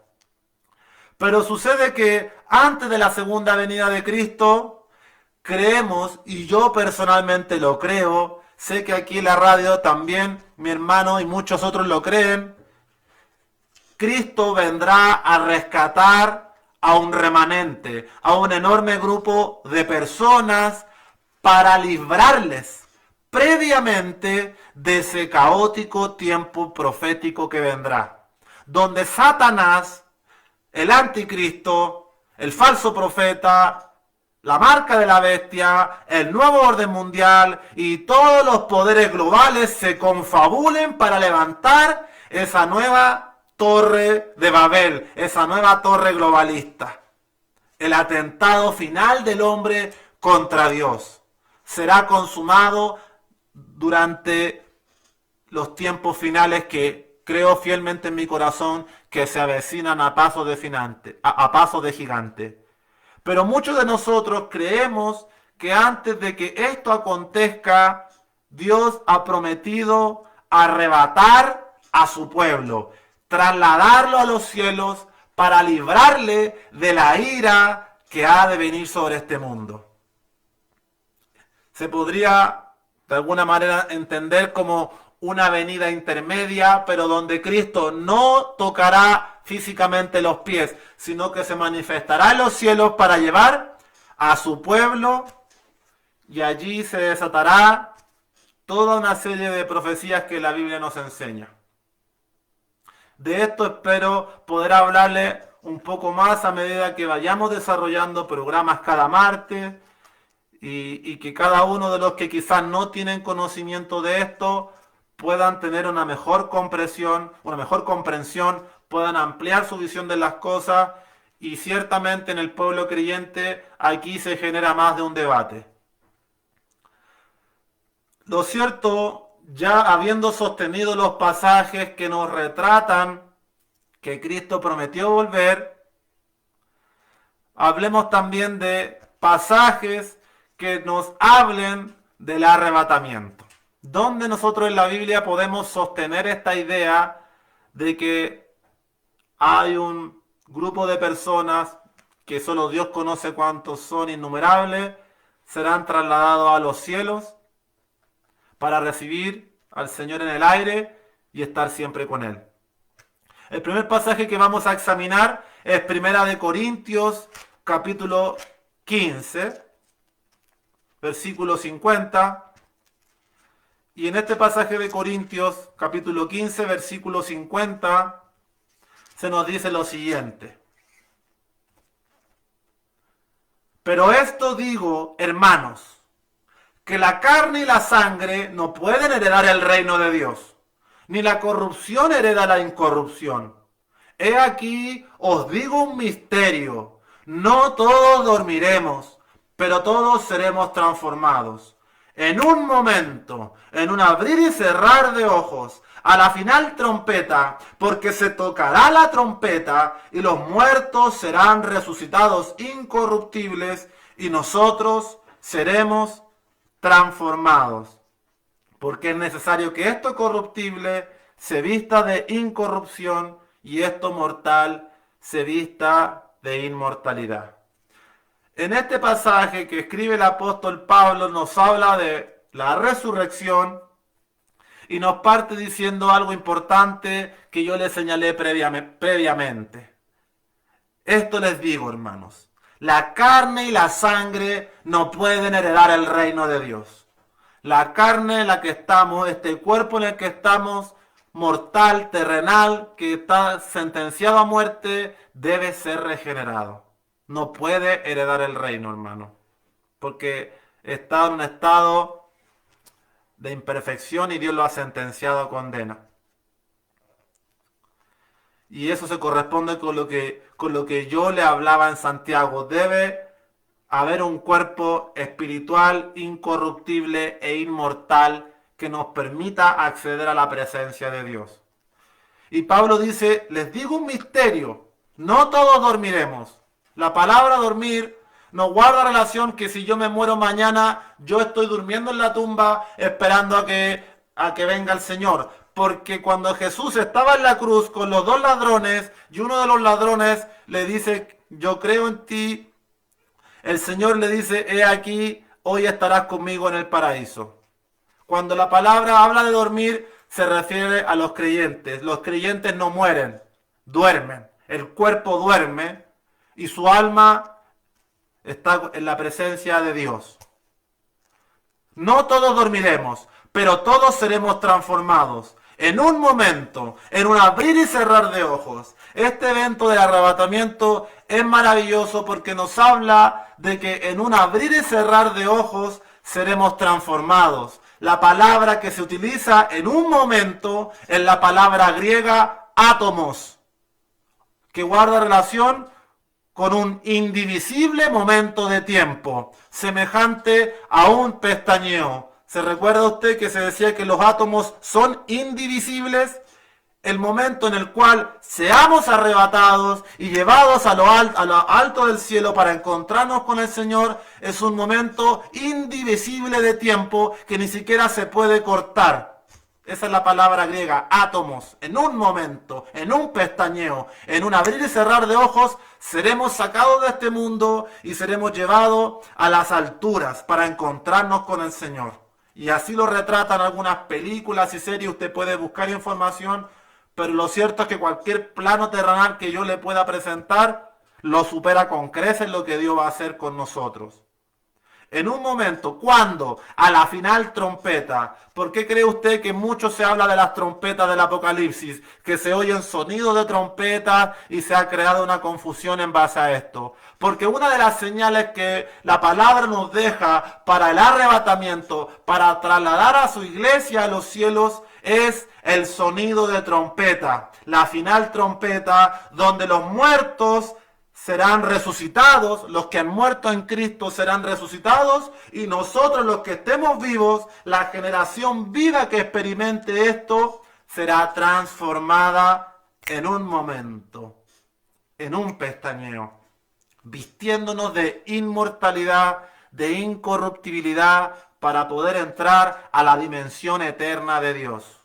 Pero sucede que antes de la segunda venida de Cristo, creemos, y yo personalmente lo creo, sé que aquí en la radio también mi hermano y muchos otros lo creen, Cristo vendrá a rescatar a un remanente, a un enorme grupo de personas para librarles previamente de ese caótico tiempo profético que vendrá, donde Satanás, el anticristo, el falso profeta, la marca de la bestia, el nuevo orden mundial y todos los poderes globales se confabulen para levantar esa nueva torre de Babel, esa nueva torre globalista. El atentado final del hombre contra Dios será consumado durante los tiempos finales que creo fielmente en mi corazón que se avecinan a pasos de gigante. Pero muchos de nosotros creemos que antes de que esto acontezca, Dios ha prometido arrebatar a su pueblo, trasladarlo a los cielos para librarle de la ira que ha de venir sobre este mundo. Se podría de alguna manera entender como una venida intermedia, pero donde Cristo no tocará físicamente los pies, sino que se manifestará en los cielos para llevar a su pueblo, y allí se desatará toda una serie de profecías que la Biblia nos enseña. De esto espero poder hablarle un poco más a medida que vayamos desarrollando programas cada martes, y que cada uno de los que quizás no tienen conocimiento de esto puedan tener una mejor comprensión, puedan ampliar su visión de las cosas, y ciertamente en el pueblo creyente aquí se genera más de un debate. Lo cierto, ya habiendo sostenido los pasajes que nos retratan que Cristo prometió volver, hablemos también de pasajes que nos hablen del arrebatamiento. ¿Dónde nosotros en la Biblia podemos sostener esta idea de que hay un grupo de personas que solo Dios conoce cuántos son, innumerables, serán trasladados a los cielos para recibir al Señor en el aire y estar siempre con Él? El primer pasaje que vamos a examinar es 1 Corintios capítulo 15, versículo 50, y en este pasaje de Corintios, capítulo 15, versículo 50, se nos dice lo siguiente: pero esto digo, hermanos, que la carne y la sangre no pueden heredar el reino de Dios, ni la corrupción hereda la incorrupción. He aquí, os digo un misterio, no todos dormiremos, pero todos seremos transformados. En un momento, en un abrir y cerrar de ojos, a la final trompeta, porque se tocará la trompeta y los muertos serán resucitados incorruptibles y nosotros seremos transformados. Porque es necesario que esto corruptible se vista de incorrupción y esto mortal se vista de inmortalidad. En este pasaje que escribe el apóstol Pablo nos habla de la resurrección y nos parte diciendo algo importante que yo les señalé previamente. Esto les digo, hermanos, la carne y la sangre no pueden heredar el reino de Dios. La carne en la que estamos, este cuerpo en el que estamos, mortal, terrenal, que está sentenciado a muerte, debe ser regenerado. No puede heredar el reino, hermano, porque está en un estado de imperfección y Dios lo ha sentenciado a condena. Y eso se corresponde con lo que yo le hablaba en Santiago. Debe haber un cuerpo espiritual, incorruptible e inmortal que nos permita acceder a la presencia de Dios. Y Pablo dice, les digo un misterio, no todos dormiremos. La palabra dormir no guarda relación que si yo me muero mañana, yo estoy durmiendo en la tumba esperando a que venga el Señor. Porque cuando Jesús estaba en la cruz con los dos ladrones y uno de los ladrones le dice, yo creo en ti, el Señor le dice, he aquí, hoy estarás conmigo en el paraíso. Cuando la palabra habla de dormir, se refiere a los creyentes. Los creyentes no mueren, duermen. El cuerpo duerme y su alma está en la presencia de Dios. No todos dormiremos, pero todos seremos transformados. En un momento, en un abrir y cerrar de ojos. Este evento del arrebatamiento es maravilloso porque nos habla de que en un abrir y cerrar de ojos seremos transformados. La palabra que se utiliza en un momento es la palabra griega átomos, que guarda relación con un indivisible momento de tiempo, semejante a un pestañeo. ¿Se recuerda usted que se decía que los átomos son indivisibles? El momento en el cual seamos arrebatados y llevados a lo alto del cielo para encontrarnos con el Señor es un momento indivisible de tiempo que ni siquiera se puede cortar. Esa es la palabra griega, átomos. En un momento, en un pestañeo, en un abrir y cerrar de ojos, seremos sacados de este mundo y seremos llevados a las alturas para encontrarnos con el Señor. Y así lo retratan algunas películas y series, usted puede buscar información, pero lo cierto es que cualquier plano terrenal que yo le pueda presentar, lo supera con creces lo que Dios va a hacer con nosotros. En un momento, ¿cuándo? A la final trompeta. ¿Por qué cree usted que mucho se habla de las trompetas del Apocalipsis? Que se oyen sonidos de trompetas y se ha creado una confusión en base a esto. Porque una de las señales que la palabra nos deja para el arrebatamiento, para trasladar a su iglesia a los cielos, es el sonido de trompeta. La final trompeta donde los muertos serán resucitados, los que han muerto en Cristo serán resucitados y nosotros los que estemos vivos, la generación viva que experimente esto, será transformada en un momento, en un pestañeo, vistiéndonos de inmortalidad, de incorruptibilidad, para poder entrar a la dimensión eterna de Dios.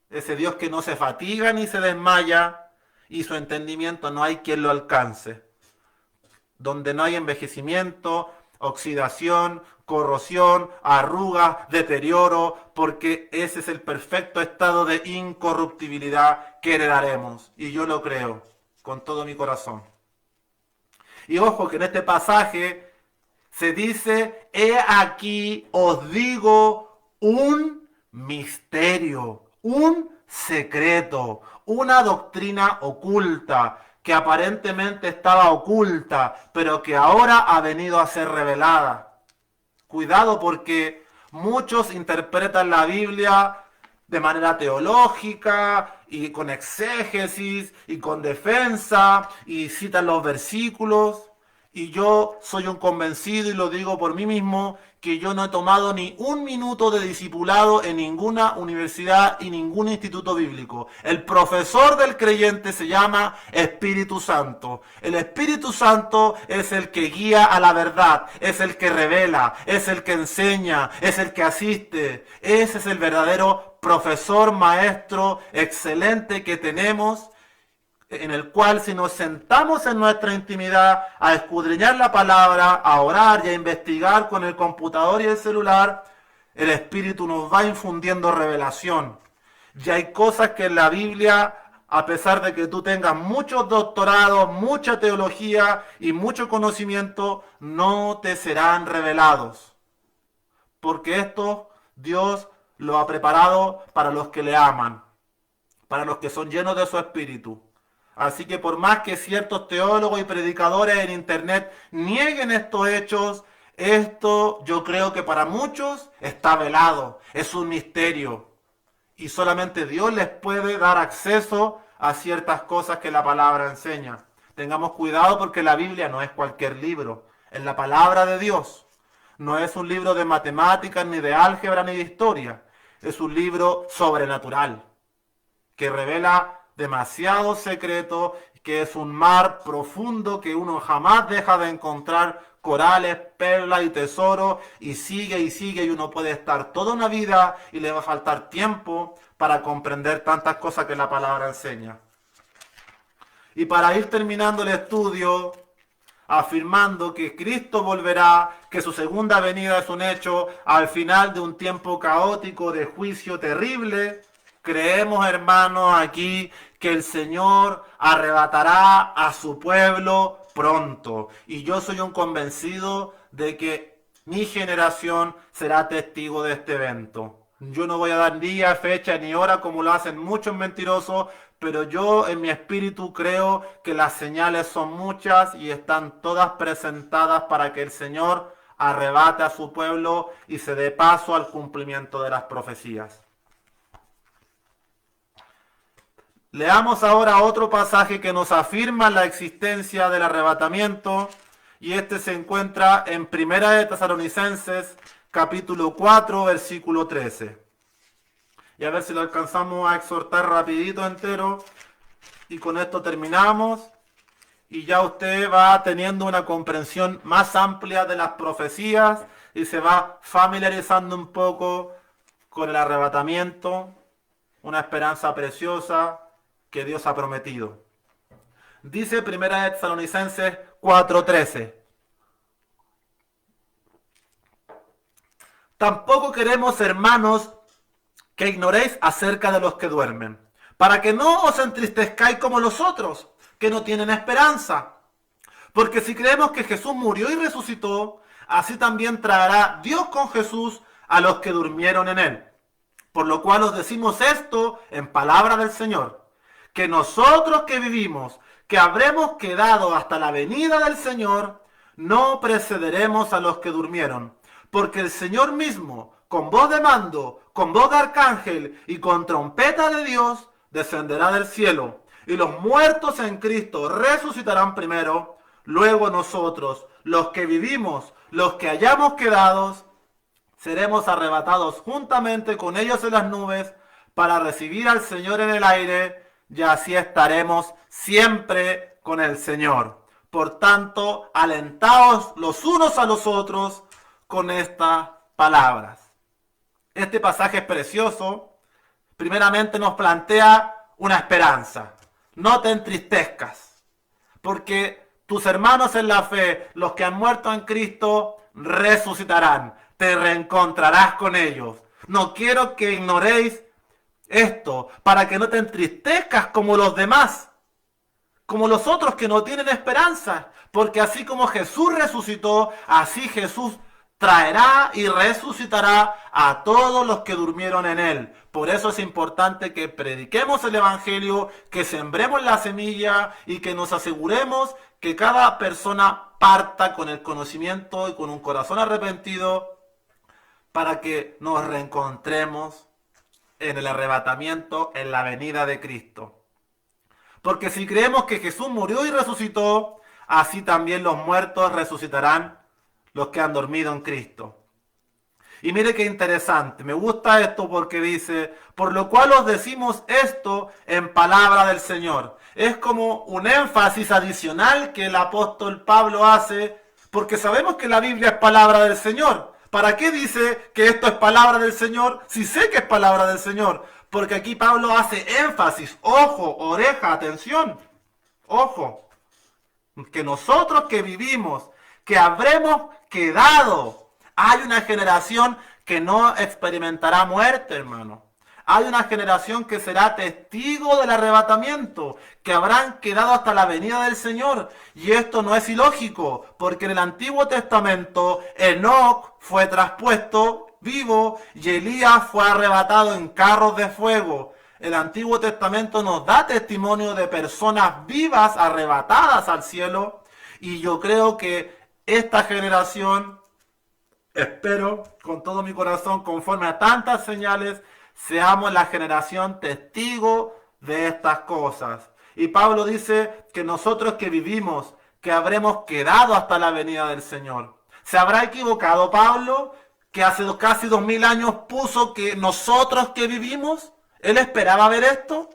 Ese Dios que no se fatiga ni se desmaya, y su entendimiento no hay quien lo alcance. Donde no hay envejecimiento, oxidación, corrosión, arrugas, deterioro, porque ese es el perfecto estado de incorruptibilidad que heredaremos. Y yo lo creo con todo mi corazón. Y ojo que en este pasaje se dice, he aquí os digo un misterio, un secreto, una doctrina oculta, que aparentemente estaba oculta, pero que ahora ha venido a ser revelada. Cuidado porque muchos interpretan la Biblia de manera teológica y con exégesis y con defensa y citan los versículos. Y yo soy un convencido y lo digo por mí mismo que yo no he tomado ni un minuto de discipulado en ninguna universidad y ningún instituto bíblico. El profesor del creyente se llama Espíritu Santo. El Espíritu Santo es el que guía a la verdad, es el que revela, es el que enseña, es el que asiste. Ese es el verdadero profesor, maestro, excelente que tenemos, en el cual si nos sentamos en nuestra intimidad a escudriñar la palabra, a orar y a investigar con el computador y el celular, el Espíritu nos va infundiendo revelación. Y hay cosas que en la Biblia, a pesar de que tú tengas muchos doctorados, mucha teología y mucho conocimiento, no te serán revelados. Porque esto Dios lo ha preparado para los que le aman, para los que son llenos de su Espíritu. Así que por más que ciertos teólogos y predicadores en internet nieguen estos hechos, esto yo creo que para muchos está velado, es un misterio. Y solamente Dios les puede dar acceso a ciertas cosas que la palabra enseña. Tengamos cuidado porque la Biblia no es cualquier libro, es la palabra de Dios. No es un libro de matemáticas, ni de álgebra, ni de historia. Es un libro sobrenatural, que revela demasiado secreto, que es un mar profundo que uno jamás deja de encontrar corales, perlas y tesoros, y sigue y uno puede estar toda una vida y le va a faltar tiempo para comprender tantas cosas que la palabra enseña. Y para ir terminando el estudio, afirmando que Cristo volverá, que su segunda venida es un hecho al final de un tiempo caótico de juicio terrible, creemos, hermanos, aquí que el Señor arrebatará a su pueblo pronto. Y yo soy un convencido de que Mi generación será testigo de este evento. Yo no voy a dar día, fecha ni hora como lo hacen muchos mentirosos, pero yo en mi espíritu creo que las señales son muchas y están todas presentadas para que el Señor arrebate a su pueblo y se dé paso al cumplimiento de las profecías. Leamos ahora otro pasaje que nos afirma la existencia del arrebatamiento, y este se encuentra en Primera de Tesalonicenses, capítulo 4, versículo 13. Y a ver si lo alcanzamos a exhortar rapidito entero, y con esto terminamos, y ya usted va teniendo una comprensión más amplia de las profecías, y se va familiarizando un poco con el arrebatamiento, una esperanza preciosa que Dios ha prometido. Dice Primera de Tesalonicenses 4:13. Tampoco queremos, hermanos, que ignoréis acerca de los que duermen, para que no os entristezcáis como los otros, que no tienen esperanza. Porque si creemos que Jesús murió y resucitó, así también traerá Dios con Jesús a los que durmieron en él. Por lo cual os decimos esto en palabra del Señor, que nosotros que vivimos, que habremos quedado hasta la venida del Señor, no precederemos a los que durmieron, porque el Señor mismo, con voz de mando, con voz de arcángel y con trompeta de Dios, descenderá del cielo, y los muertos en Cristo resucitarán primero. Luego nosotros, los que vivimos, los que hayamos quedado, seremos arrebatados juntamente con ellos en las nubes para recibir al Señor en el aire, y así estaremos siempre con el Señor. Por tanto, alentaos los unos a los otros con estas palabras. Este pasaje es precioso. Primeramente nos plantea una esperanza. No te entristezcas, porque tus hermanos en la fe, los que han muerto en Cristo, resucitarán. Te reencontrarás con ellos. No quiero que ignoréis esto, para que no te entristezcas como los demás, como los otros que no tienen esperanza, porque así como Jesús resucitó, así Jesús traerá y resucitará a todos los que durmieron en él. Por eso es importante que prediquemos el evangelio, que sembremos la semilla y que nos aseguremos que cada persona parta con el conocimiento y con un corazón arrepentido para que nos reencontremos en el arrebatamiento, en la venida de Cristo. Porque si creemos que Jesús murió y resucitó, así también los muertos resucitarán, los que han dormido en Cristo. Y mire qué interesante, me gusta esto porque dice, por lo cual os decimos esto en palabra del Señor. Es como un énfasis adicional que el apóstol Pablo hace, porque sabemos que la Biblia es palabra del Señor. ¿Para qué dice que esto es palabra del Señor? Si sé que es palabra del Señor. Porque aquí Pablo hace énfasis. Ojo, oreja, atención. Ojo. Que nosotros que vivimos, que habremos quedado. Hay una generación que no experimentará muerte, hermano. Hay una generación que será testigo del arrebatamiento, que habrán quedado hasta la venida del Señor. Y esto no es ilógico, porque en el Antiguo Testamento Enoc fue traspuesto vivo y Elías fue arrebatado en carros de fuego. El Antiguo Testamento nos da testimonio de personas vivas arrebatadas al cielo. Y yo creo que esta generación, espero con todo mi corazón, conforme a tantas señales, seamos la generación testigo de estas cosas. Y Pablo dice que nosotros que vivimos, que habremos quedado hasta la venida del Señor. ¿Se habrá equivocado Pablo, que hace casi 2000 años puso que nosotros que vivimos? ¿Él esperaba ver esto?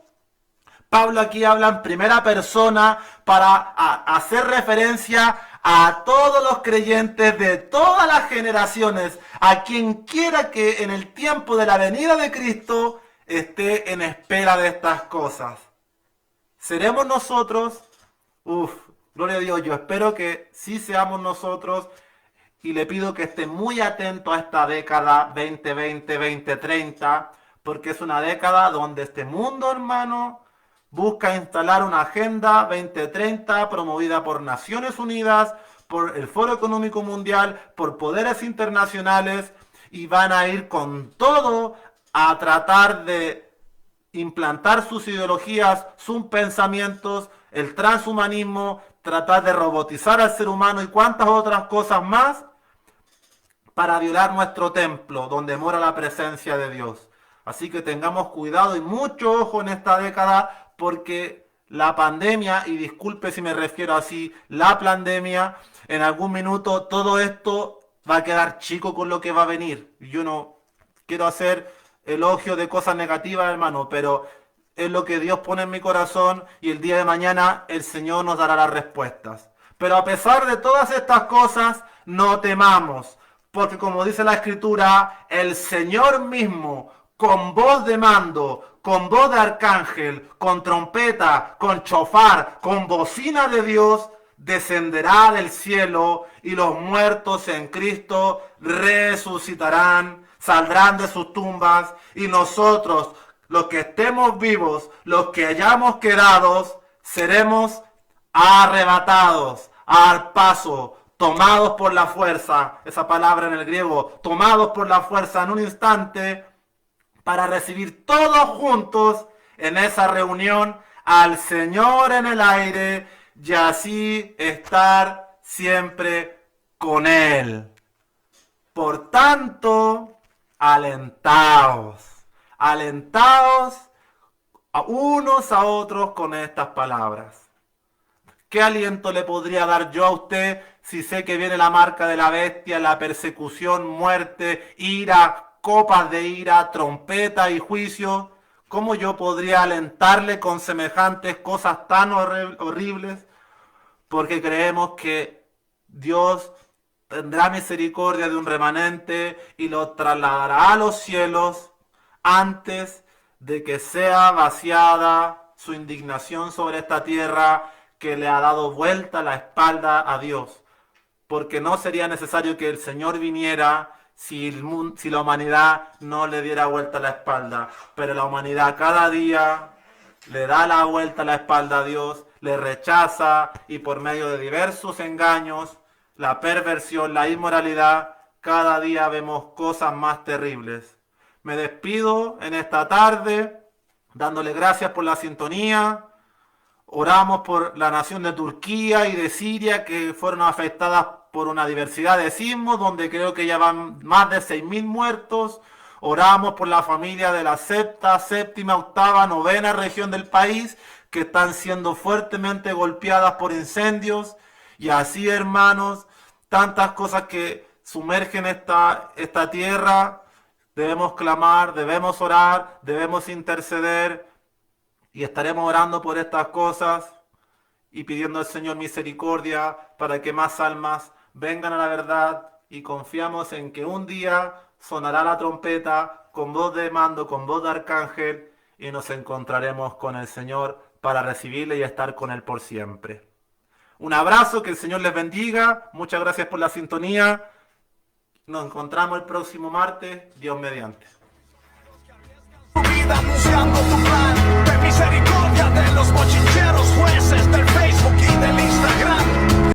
Pablo aquí habla en primera persona para hacer referencia a todos los creyentes de todas las generaciones, a quien quiera que en el tiempo de la venida de Cristo esté en espera de estas cosas. ¿Seremos nosotros? Gloria a Dios, yo espero que sí seamos nosotros, y le pido que esté muy atento a esta década 2020-2030, porque es una década donde este mundo, hermano, busca instalar una agenda 2030 promovida por Naciones Unidas, por el Foro Económico Mundial, por poderes internacionales, y van a ir con todo a tratar de implantar sus ideologías, sus pensamientos, el transhumanismo, tratar de robotizar al ser humano y cuantas otras cosas más para violar nuestro templo, donde mora la presencia de Dios. Así que tengamos cuidado y mucho ojo en esta década, porque la pandemia, y disculpe si me refiero así, la pandemia, en algún minuto todo esto va a quedar chico con lo que va a venir. Yo no quiero hacer elogio de cosas negativas, hermano, pero es lo que Dios pone en mi corazón, y el día de mañana el Señor nos dará las respuestas. Pero a pesar de todas estas cosas, no temamos, porque como dice la Escritura, el Señor mismo, con voz de mando, con voz de arcángel, con trompeta, con chofar, con bocina de Dios, descenderá del cielo, y los muertos en Cristo resucitarán, saldrán de sus tumbas, y nosotros, los que estemos vivos, los que hayamos quedado, seremos arrebatados al paso, tomados por la fuerza, esa palabra en el griego, tomados por la fuerza en un instante, para recibir todos juntos en esa reunión al Señor en el aire, y así estar siempre con Él. Por tanto, alentaos a unos a otros con estas palabras. ¿Qué aliento le podría dar yo a usted si sé que viene la marca de la bestia, la persecución, muerte, ira, copas de ira, trompeta y juicio? ¿Cómo yo podría alentarle con semejantes cosas tan horribles? Porque creemos que Dios tendrá misericordia de un remanente y lo trasladará a los cielos antes de que sea vaciada su indignación sobre esta tierra, que le ha dado vuelta la espalda a Dios. Porque no sería necesario que el Señor viniera si la humanidad no le diera vuelta la espalda. Pero la humanidad cada día le da la vuelta a la espalda a Dios, le rechaza, y por medio de diversos engaños, la perversión, la inmoralidad, cada día vemos cosas más terribles. Me despido en esta tarde dándole gracias por la sintonía. Oramos por la nación de Turquía y de Siria, que fueron afectadas por una diversidad de sismos, donde creo que ya van más de 6.000 muertos. Oramos por la familia de la sexta, séptima, octava, novena región del país, que están siendo fuertemente golpeadas por incendios. Y así, hermanos, tantas cosas que sumergen esta tierra. Debemos clamar, debemos orar, debemos interceder, y estaremos orando por estas cosas y pidiendo al Señor misericordia para que más almas vengan a la verdad, y confiamos en que un día sonará la trompeta con voz de mando, con voz de arcángel, y nos encontraremos con el Señor para recibirle y estar con Él por siempre. Un abrazo, que el Señor les bendiga, muchas gracias por la sintonía. Nos encontramos el próximo martes, Dios mediante. Tu vida anunciando tu